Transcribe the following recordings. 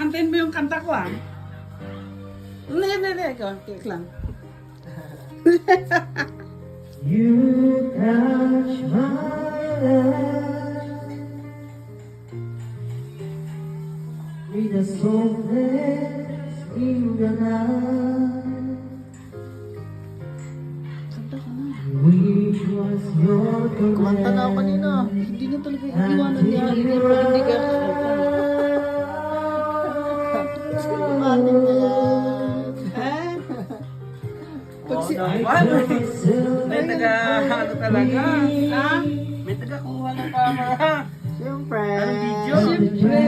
Kakantahin mo yung kanta ko ah. Hindi. Ikaw, kik lang. You touch my life with a softness in the night, Kanta ka na. which was your Kumanta na ako kanina. Hindi na talaga iiwanan niya. Hindi ka kakanta. Ating na yan. Eh? Pag si... May taga-ano talaga. Ha? May taga-kuha ng camera. Siyempre. Anong video? Siyempre.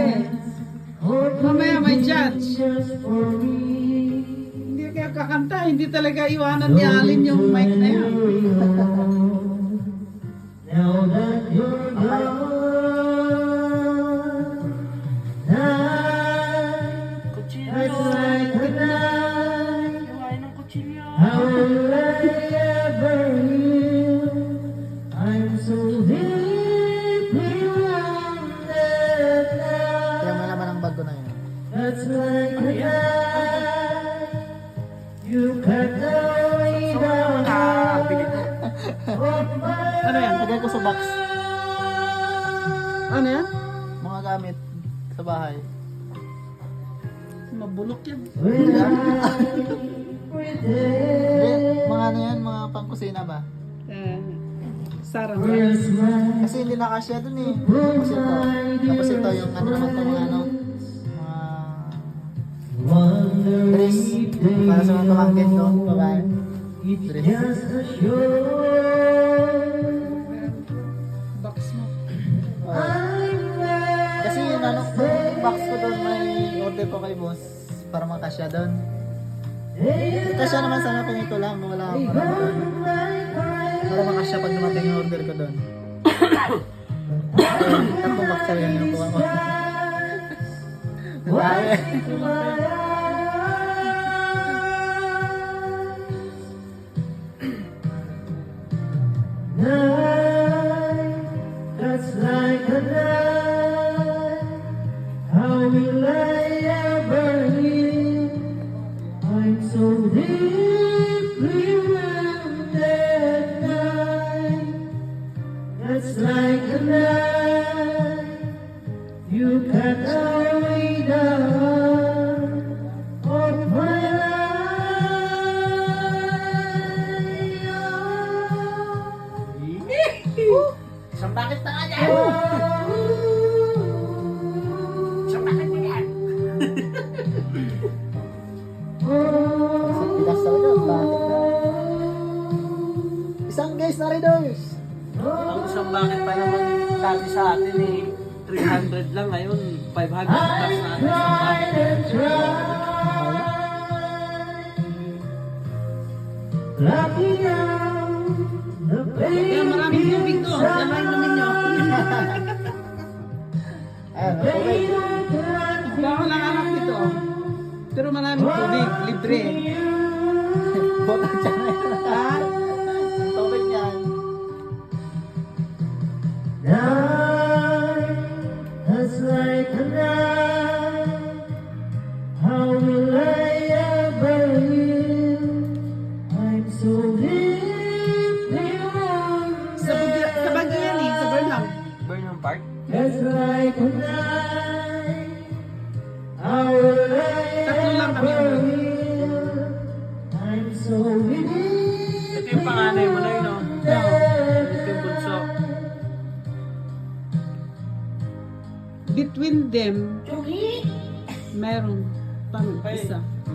Mamaya may judge. just for me. Hindi kaya kakanta. Hindi talaga iwanan ni Alin yung mic na yan. Now that you're gone, night, Kutsilyo. it's like a night. Iwain ng kutsilyo. How will I ever heal? I'm so deeply wounded now. Kaya may laman ang bago na yun. That's like a night. You cut away down of my Ano yan? Lagay ko sa box. Ano yan? Mga gamit sa bahay. Mabulok yan. when I Hindi, pretend. mga ano yan, mga pangkusina ba? Sarang ba? Where's my Kasi hindi nakasya dun eh. Tapos ito. Tapos ito yung ano naman ito, mga ano. Mga dress. Para sa mga pamangkin ko, babae. Dress. just a show. Box mo. Kasi yun ano, yung box ko doon may order ko kay boss para makasya doon. Kasya naman sana kung ito lang, wala para makasya pag dumating yung order ko doon. Tatlong box lang yung kuha ko. Dami. Night, that's like a night. How will I ever heal? I'm so deeply wounded night. That's like a night. You cut away the heart of my life. Isang bakit na nga yan? Isang bakit na yan? Isang pilas talaga, bakit na? Isang guys na rin dos. Ang isang bakit pa naman dati sa atin eh. 300 lang ngayon. 500 plus na atin isang bakit. Lucky now, the Kaya pain maraming tubig doon. Kaya may inumin nyo. Ayan, okay. Wala ko lang anak dito. Pero maraming tubig. Libre. Botang dyan na yun. Ha? Tubig yan. night, that's like a night. How will I ever heal? I'm so deeply Sa wounded. Baguio yan eh. Sa Burnham. Burnham Park? That's like a night. How will I Tatlo lang kami. ever heal? I'm so deeply Ito yung panganay mo na yun, no? Ito yung bunso. Between them, meron pang isa.